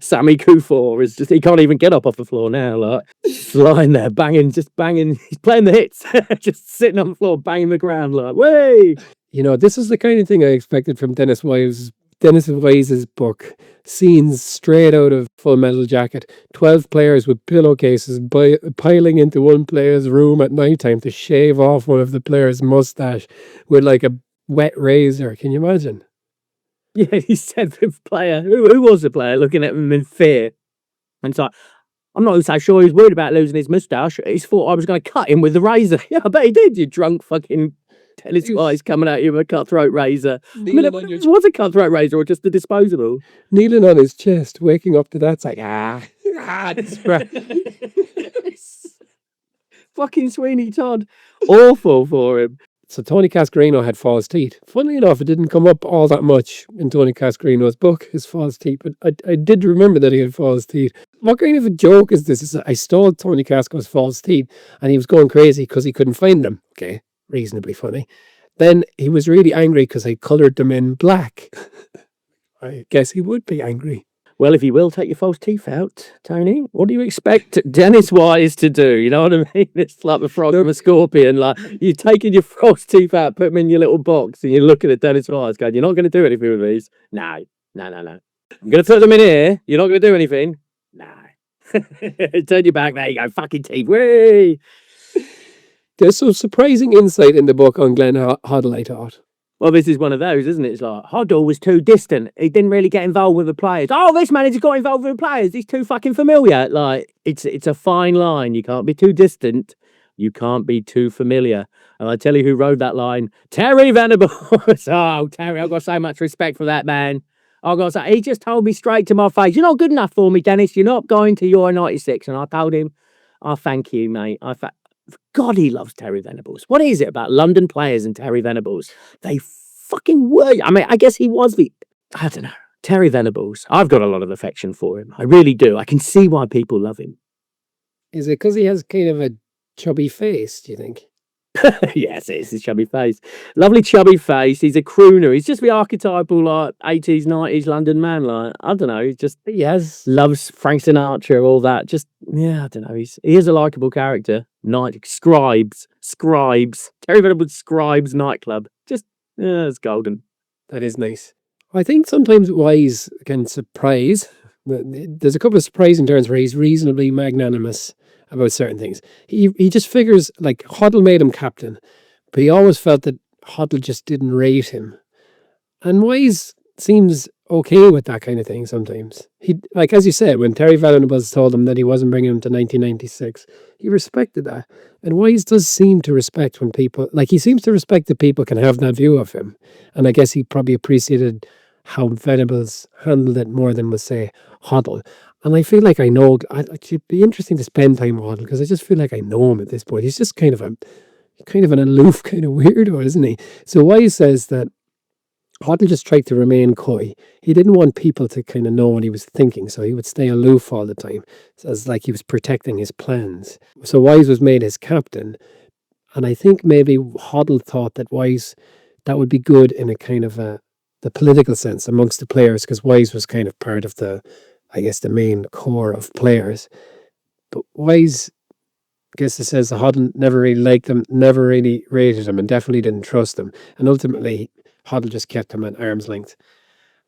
Sammy Kufor is just, he can't even get up off the floor now. Like, just lying there, just banging. He's playing the hits, just sitting on the floor, banging the ground, like, way. This is the kind of thing I expected from Denis Wise's book. Scenes straight out of Full Metal Jacket. 12 players with pillowcases piling into one player's room at night time to shave off one of the player's mustache with like a wet razor. Can you imagine? Yeah, he said the player, who was the player, looking at him in fear. And it's like, I'm not so sure he's worried about losing his moustache. He thought I was going to cut him with the razor. Yeah, I bet he did, you drunk fucking Denis Wise coming at you with a cutthroat razor. It was a cutthroat razor or just a disposable. Kneeling on his chest, waking up to that, it's like, fucking Sweeney Todd. Awful for him. So Tony Cascarino had false teeth. Funnily enough, it didn't come up all that much in Tony Cascarino's book, his false teeth, but I did remember that he had false teeth. What kind of a joke is this? I stole Tony Casco's false teeth and he was going crazy because he couldn't find them. Okay, reasonably funny. Then he was really angry because I coloured them in black. I guess he would be angry. Well, if you will take your false teeth out, Tony, what do you expect Denis Wise to do? You know what I mean? It's like the frog and a scorpion. Like, you're taking your false teeth out, put them in your little box, and you're looking at Denis Wise going, you're not going to do anything with these? No. I'm going to put them in here. You're not going to do anything? No. Turn your back. There you go. Fucking teeth. Whee! There's some surprising insight in the book on Glenn Hoddle, I thought. Well, this is one of those, isn't it? It's like, Hoddle was too distant. He didn't really get involved with the players. Oh, this manager got involved with the players. He's too fucking familiar. Like, it's a fine line. You can't be too distant. You can't be too familiar. And I tell you who wrote that line. Terry Venables. Oh, Terry, I've got so much respect for that man. I've got to say, he just told me straight to my face, you're not good enough for me, Dennis. You're not going to Euro 96. And I told him, I thank you, mate. God, he loves Terry Venables. What is it about London players and Terry Venables? They fucking were. I mean, I guess he was I don't know. Terry Venables. I've got a lot of affection for him. I really do. I can see why people love him. Is it because he has kind of a chubby face, do you think? Yes, it's his chubby face. Lovely chubby face. He's a crooner. He's just the archetypal, like, 80s, 90s London man. Like, I don't know. He loves Frank Sinatra, all that. Just, yeah, I don't know. He is a likable character. Scribes. Terry Venables Scribes nightclub. Just, yeah, it's golden. That is nice. I think sometimes Wise can surprise. There's a couple of surprising turns where he's reasonably magnanimous about certain things. He just figures, like, Hoddle made him captain, but he always felt that Hoddle just didn't rate him. And Wise seems okay with that kind of thing sometimes. He, like, as you said, when Terry Venables told him that he wasn't bringing him to 1996, he respected that. And Wise does seem to respect when people, like, he seems to respect that people can have that view of him. And I guess he probably appreciated how Venables handled it more than, say, Hoddle. And I feel like I know, it should be interesting to spend time with Hoddle because I just feel like I know him at this point. He's just kind of an aloof kind of weirdo, isn't he? So Wise says that Hoddle just tried to remain coy. He didn't want people to kind of know what he was thinking, so he would stay aloof all the time, as like he was protecting his plans. So Wise was made his captain, and I think maybe Hoddle thought that that would be good in a kind of the political sense amongst the players, because Wise was kind of part of the main core of players. But Wise guess it says the Hoddle never really liked him, never really rated him, and definitely didn't trust him. And ultimately, Hoddle just kept him at arm's length.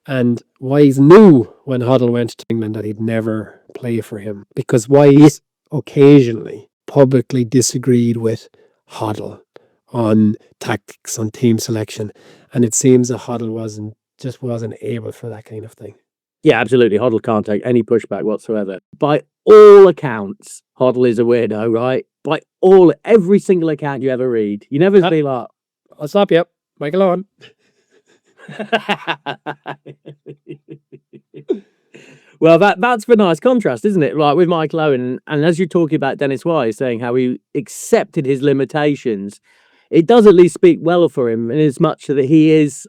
And Wise knew when Hoddle went to England that he'd never play for him, because Wise occasionally publicly disagreed with Hoddle on tactics, on team selection. And it seems that Hoddle wasn't able for that kind of thing. Yeah, absolutely. Hoddle can't take any pushback whatsoever. By all accounts, Hoddle is a weirdo, right? By every single account you ever read. You never be like, I'll stop you. Michael on. Well, that's the nice contrast, isn't it? Like with Michael Owen, and as you're talking about Denis Wise saying how he accepted his limitations, it does at least speak well for him in as much that he is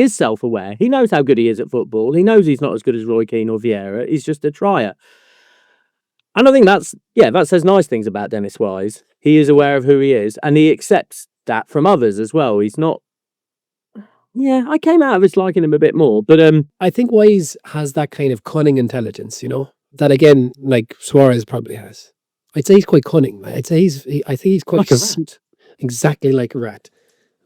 self-aware. He knows how good he is at football. He knows he's not as good as Roy Keane or Vieira. He's just a trier. And I think that says nice things about Denis Wise. He is aware of who he is, and he accepts that from others as well. He's not. Yeah, I came out of this liking him a bit more, but I think Wise has that kind of cunning intelligence, that again, like Suarez probably has. I'd say he's quite cunning. I think he's quite like a rat. Exactly like a rat.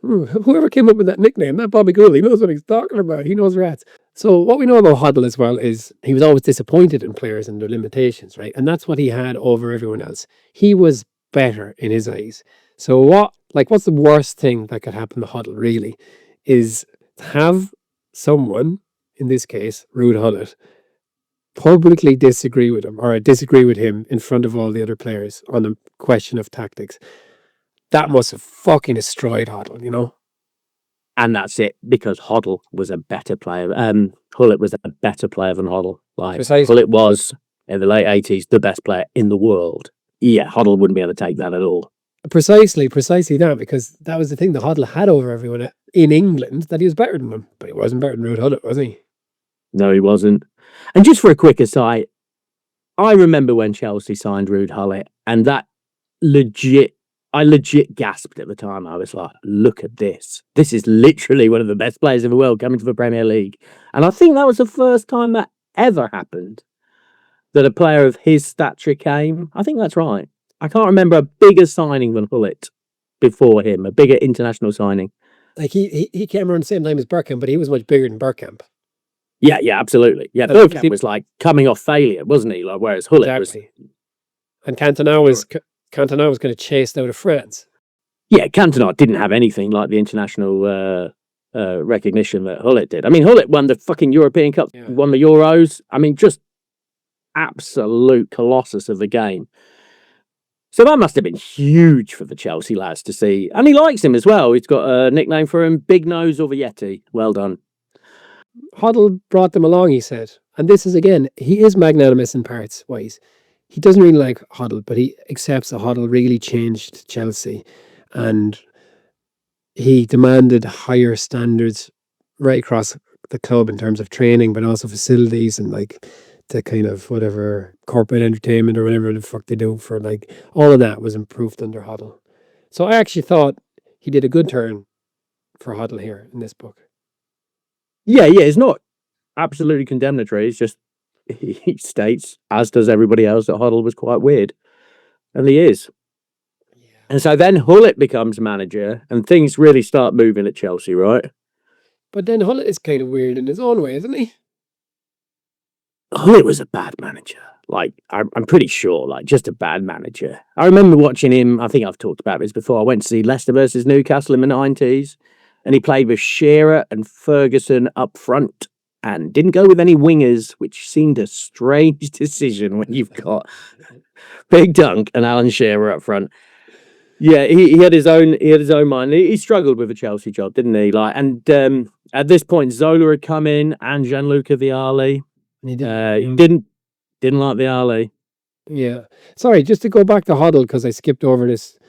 Whoever came up with that nickname, that Bobby Gould, he knows what he's talking about. He knows rats. So what we know about Hoddle as well is he was always disappointed in players and their limitations, right? And that's what he had over everyone else. He was better in his eyes. So what's the worst thing that could happen to Hoddle really is to have someone, in this case, Ruud Gullit, publicly disagree with him or disagree with him in front of all the other players on a question of tactics. That must have fucking destroyed Hoddle, And that's it, because Hoddle was a better player. Gullit was a better player than Hoddle. Like Precisely. Gullit was in the late 80s the best player in the world. Yeah, Hoddle wouldn't be able to take that at all. Precisely that, because that was the thing that Hoddle had over everyone in England, that he was better than them. But he wasn't better than Ruud Gullit, was he? No, he wasn't. And just for a quick aside, I remember when Chelsea signed Ruud Gullit, and I legit gasped at the time. I was like, look at this. This is literally one of the best players in the world coming to the Premier League. And I think that was the first time that ever happened, that a player of his stature came. I think that's right. I can't remember a bigger signing than Gullit before him, a bigger international signing. Like he came around the same time as Bergkamp, but he was much bigger than Bergkamp. Yeah, absolutely. Yeah, Bergkamp was like coming off failure, wasn't he? Like, whereas Gullit was. And Cantona was kind of chased out of France. Yeah, Cantona didn't have anything like the international recognition that Gullit did. I mean, Gullit won the fucking European Cup, won the Euros. I mean, just absolute colossus of the game. So that must have been huge for the Chelsea lads to see. And he likes him as well. He's got a nickname for him, Big Nose or the Yeti. Well done. Hoddle brought them along, he said. And this is, again, he is magnanimous in parts, Wise. He doesn't really like Hoddle, but he accepts that Hoddle really changed Chelsea. And he demanded higher standards right across the club in terms of training, but also facilities and like the kind of whatever corporate entertainment or whatever the fuck they do for like all of that was improved under Hoddle. So I actually thought he did a good turn for Hoddle here in this book. Yeah, it's not absolutely condemnatory. It's just he states, as does everybody else, that Hoddle was quite weird. And he is. Yeah. And so then Gullit becomes manager and things really start moving at Chelsea, right? But then Gullit is kind of weird in his own way, isn't he? Gullit was a bad manager. Like, I'm pretty sure, like, just a bad manager. I remember watching him, I think I've talked about this before. I went to see Leicester versus Newcastle in the 90s, and he played with Shearer and Ferguson up front and didn't go with any wingers, which seemed a strange decision when you've got Big Dunk and Alan Shearer up front. Yeah, he had his own mind. He struggled with a Chelsea job, didn't he? Like, and at this point, Zola had come in and Gianluca Vialli. He didn't like Vialli. Yeah. Sorry, just to go back to Hoddle, because I skipped over this.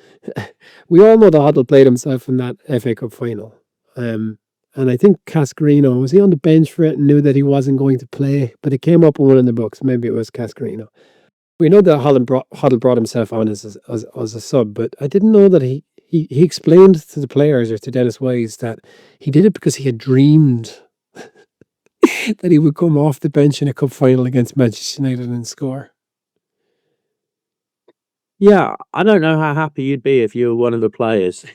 We all know that Hoddle played himself in that FA Cup final. And I think Cascarino, was he on the bench for it and knew that he wasn't going to play? But it came up in one of the books. Maybe it was Cascarino. We know that Hoddle brought himself on as a sub, but I didn't know that he explained to the players or to Denis Wise that he did it because he had dreamed that he would come off the bench in a cup final against Manchester United and score. Yeah, I don't know how happy you'd be if you were one of the players.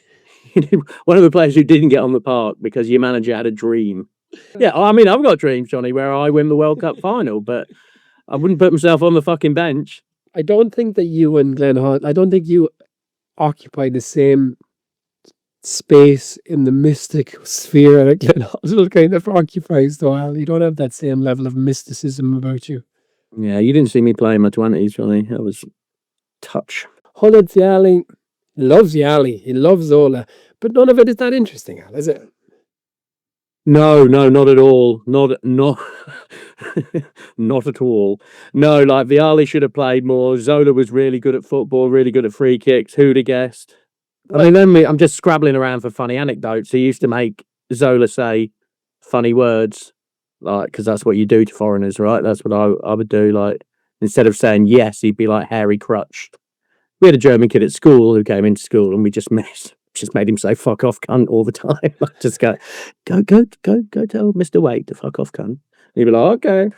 One of the players who didn't get on the park because your manager had a dream. Yeah, I mean, I've got dreams, Johnny, where I win the World Cup final, but I wouldn't put myself on the fucking bench. I don't think that you and Glenn Hoddle, I don't think you occupy the same space in the mystic sphere that Glenn Hoddle kind of occupies, though, Al. You don't have that same level of mysticism about you. Yeah, you didn't see me play in my 20s, Johnny. That was touch. Hoddle Yali loves Yali. He loves Zola. But none of it is that interesting, Al, is it? No, not at all. Not not at all. No, like Vialli should have played more. Zola was really good at football, really good at free kicks. Who'd have guessed? I mean, I'm just scrabbling around for funny anecdotes. He used to make Zola say funny words, like, because that's what you do to foreigners, right? That's what I would do. Like, instead of saying yes, he'd be like Harry Crutch. We had a German kid at school who came into school, and we just made him say "fuck off, cunt" all the time. Just go tell Mr. Wade to fuck off, cunt. He'd be like, okay,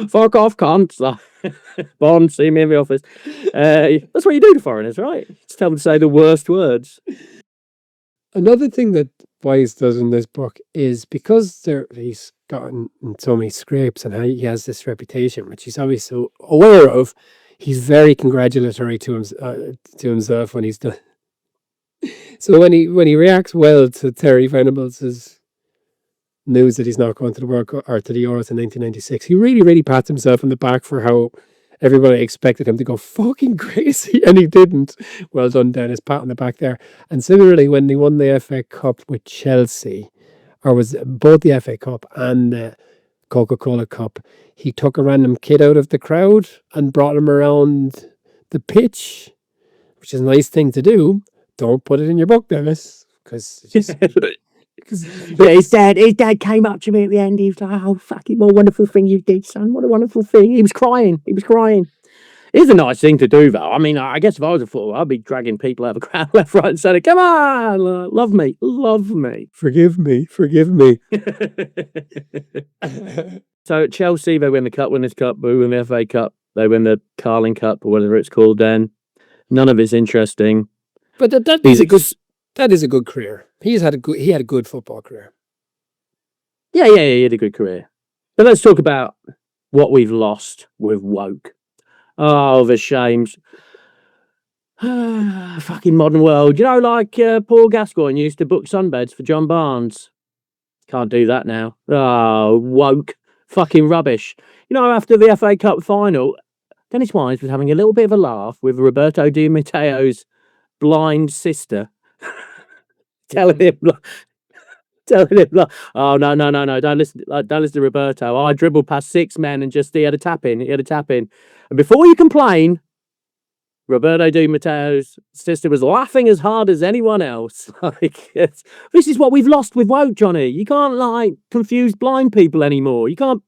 fuck off, cunt. Like, Bond, see me in the office. That's what you do to foreigners, right? Just tell them to say the worst words. Another thing that Wise does in this book is because he's gotten in so many scrapes and he has this reputation, which he's obviously so aware of, he's very congratulatory to himself when he's done. So when he reacts well to Terry Venables' news that he's not going to the World Cup or to the Euros in 1996, he really, really pats himself on the back for how everybody expected him to go fucking crazy, and he didn't. Well done, Dennis. Pat on the back there. And similarly, when they won the FA Cup with Chelsea, or was both the FA Cup and the Coca-Cola Cup, he took a random kid out of the crowd and brought him around the pitch, which is a nice thing to do. Don't put it in your book, Dennis, because his dad came up to me at the end. He was like, "Oh, fucking what a wonderful thing you did, son. What a wonderful thing." He was crying. It is a nice thing to do, though. I mean, I guess if I was a footballer, I'd be dragging people out of the crowd left, right, and centre. Come on, love me, forgive me. So at Chelsea, they win the Cup, Winners' Cup, we win the FA Cup, they win the Carling Cup or whatever it's called. Then none of it's interesting. But that is a good career. He had a good football career. Yeah, he had a good career. But let's talk about what we've lost with woke. Oh, the shames. Fucking modern world. You know, like Paul Gascoigne used to book sunbeds for John Barnes. Can't do that now. Oh, woke. Fucking rubbish. You know, after the FA Cup final, Denis Wise was having a little bit of a laugh with Roberto Di Matteo's blind sister. telling him, oh, no, don't listen to Roberto. I dribbled past 6 men and he had a tap in. And before you complain, Roberto Di Matteo's sister was laughing as hard as anyone else. Like, this is what we've lost with woke, Johnny. You can't, like, confuse blind people anymore. You can't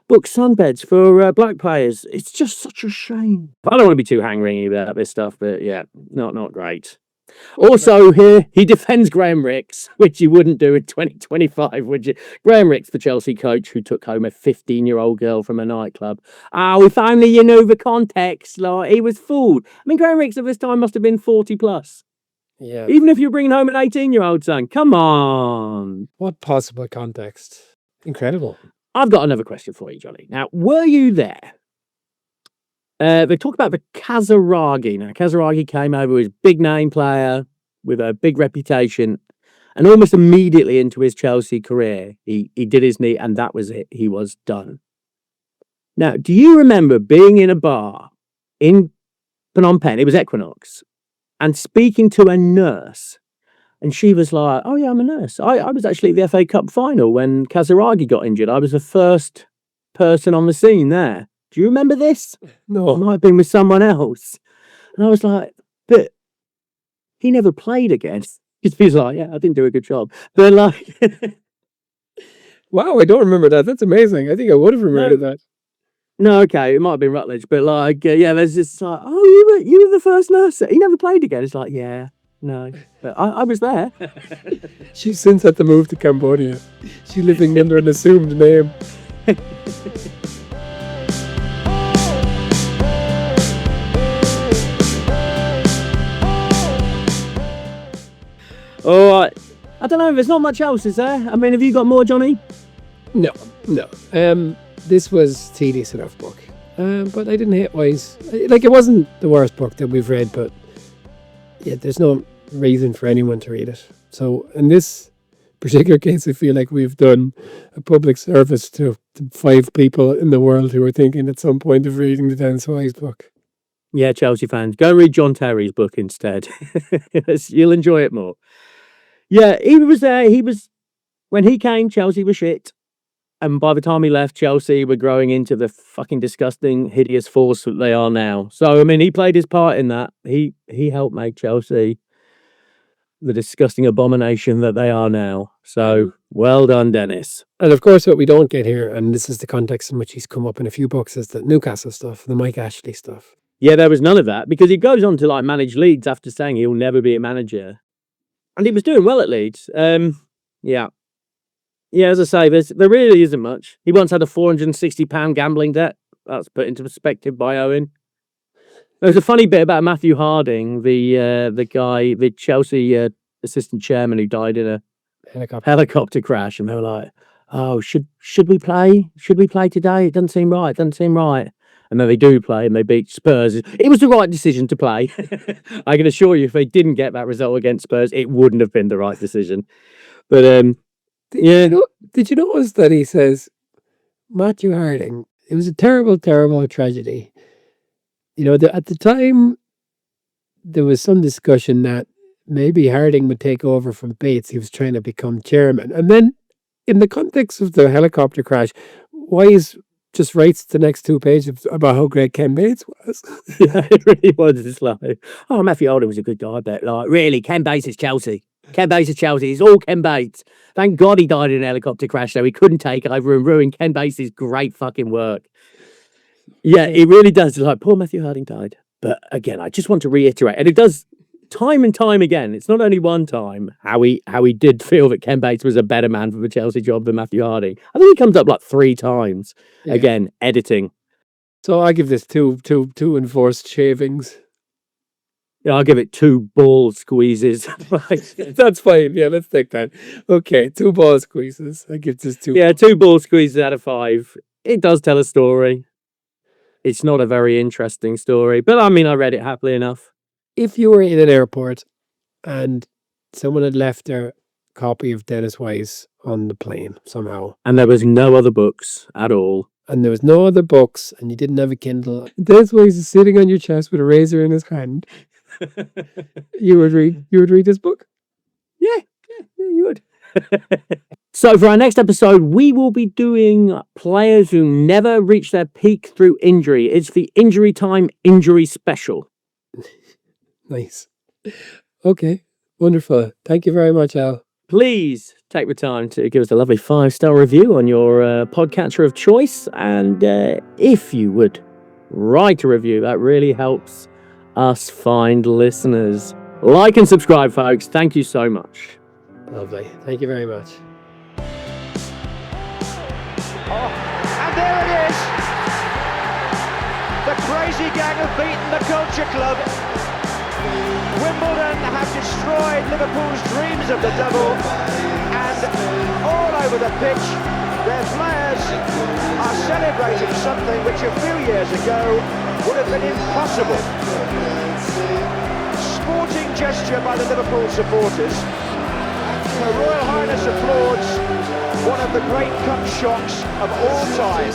book sunbeds for black players. It's just such a shame. I don't want to be too hang-ringy about this stuff, but yeah, not great. Also, here he defends Graham Rix, which you wouldn't do in 2025, would you? Graham Rix, the Chelsea coach who took home a 15-year-old girl from a nightclub. If only you knew the context. Like, he was fooled. I mean, Graham Rix at this time must have been 40 plus. Yeah. Even if you're bringing home an 18-year-old son, come on. What possible context? Incredible. I've got another question for you, Johnny. Now, were you there? They talk about the Kazaragi. Now, Kazaragi came over as a big name player with a big reputation, and almost immediately into his Chelsea career, he did his knee, and that was it. He was done. Now, do you remember being in a bar in Phnom Penh? It was Equinox, and speaking to a nurse, and she was like, "Oh yeah, I'm a nurse. I was actually at the FA Cup final when Kazaragi got injured. I was the first person on the scene there. Do you remember this?" No. I might have been with someone else. And I was like, but he never played again. Because he's like, yeah, I didn't do a good job. But like... Wow, I don't remember that. That's amazing. I think I would have remembered that. No, okay, it might have been Rutledge. But like, yeah, there's this like, oh, you were the first nurse. He never played again. It's like, yeah, no. But I was there. She's since had to move to Cambodia. She's living under an assumed name. All right. I don't know. There's not much else, is there? I mean, have you got more, Johnny? No. This was tedious enough book. But I didn't hate Wise. Like, it wasn't the worst book that we've read, but yeah, there's no reason for anyone to read it. So in this particular case, I feel like we've done a public service to 5 people in the world who are thinking at some point of reading the Denis Wise book. Yeah, Chelsea fans, go read John Terry's book instead. You'll enjoy it more. Yeah, he was there. When he came, Chelsea was shit. And by the time he left, Chelsea were growing into the fucking disgusting, hideous force that they are now. So, I mean, he played his part in that. He helped make Chelsea the disgusting abomination that they are now. So, well done, Dennis. And of course, what we don't get here, and this is the context in which he's come up in a few books, is the Newcastle stuff, the Mike Ashley stuff. Yeah, there was none of that because he goes on to manage Leeds after saying he'll never be a manager. And he was doing well at Leeds. Yeah. Yeah, as I say, there really isn't much. He once had a £460 gambling debt. That's put into perspective by Owen. There's a funny bit about Matthew Harding, the guy, the Chelsea assistant chairman who died in a helicopter crash, and they were like, "Oh, should we play? Should we play today? It doesn't seem right. And then they do play and they beat Spurs. It was the right decision to play. I can assure you, if they didn't get that result against Spurs, it wouldn't have been the right decision. But did you notice that he says, Matthew Harding, it was a terrible, terrible tragedy. You know, at the time, there was some discussion that maybe Harding would take over from Bates. He was trying to become chairman. And then, in the context of the helicopter crash, Wise just writes the next 2 pages about how great Ken Bates was. Yeah, it really was. It's like, oh, Matthew Harding was a good guy, but really, Ken Bates is Chelsea. Ken Bates is Chelsea. It's all Ken Bates. Thank God he died in an helicopter crash, so he couldn't take over and ruin Ken Bates' great fucking work. Yeah, it really does. It's like, poor Matthew Harding died. But again, I just want to reiterate, and it does time and time again. It's not only one time how he did feel that Ken Bates was a better man for the Chelsea job than Matthew Harding. I think he comes up 3 times. Yeah. Again, editing. So I give this two enforced shavings. Yeah, I'll give it 2 ball squeezes. That's fine. Yeah, let's take that. Okay, 2 ball squeezes. I give this 2. Yeah, 2 ball squeezes out of 5. It does tell a story. It's not a very interesting story, but I mean, I read it happily enough. If you were in an airport and someone had left their copy of Denis Wise on the plane somehow, and there was no other books at all, and there was no other books, and you didn't have a Kindle, Denis Wise is sitting on your chest with a razor in his hand, you would read this book? Yeah, you would. So for our next episode, we will be doing players who never reach their peak through injury. It's the Injury Time Injury Special. Nice. Okay, wonderful. Thank you very much, Al. Please take the time to give us a lovely 5-star review on your podcatcher of choice. And if you would write a review, that really helps us find listeners. Like and subscribe, folks. Thank you so much. Lovely. Thank you very much. Oh, and there it is. The crazy gang have beaten the Culture Club. Wimbledon have destroyed Liverpool's dreams of the double, and all over the pitch, their players are celebrating something which a few years ago would have been impossible. Sporting gesture by the Liverpool supporters. Her Royal Highness applauds one of the great cup shocks of all time.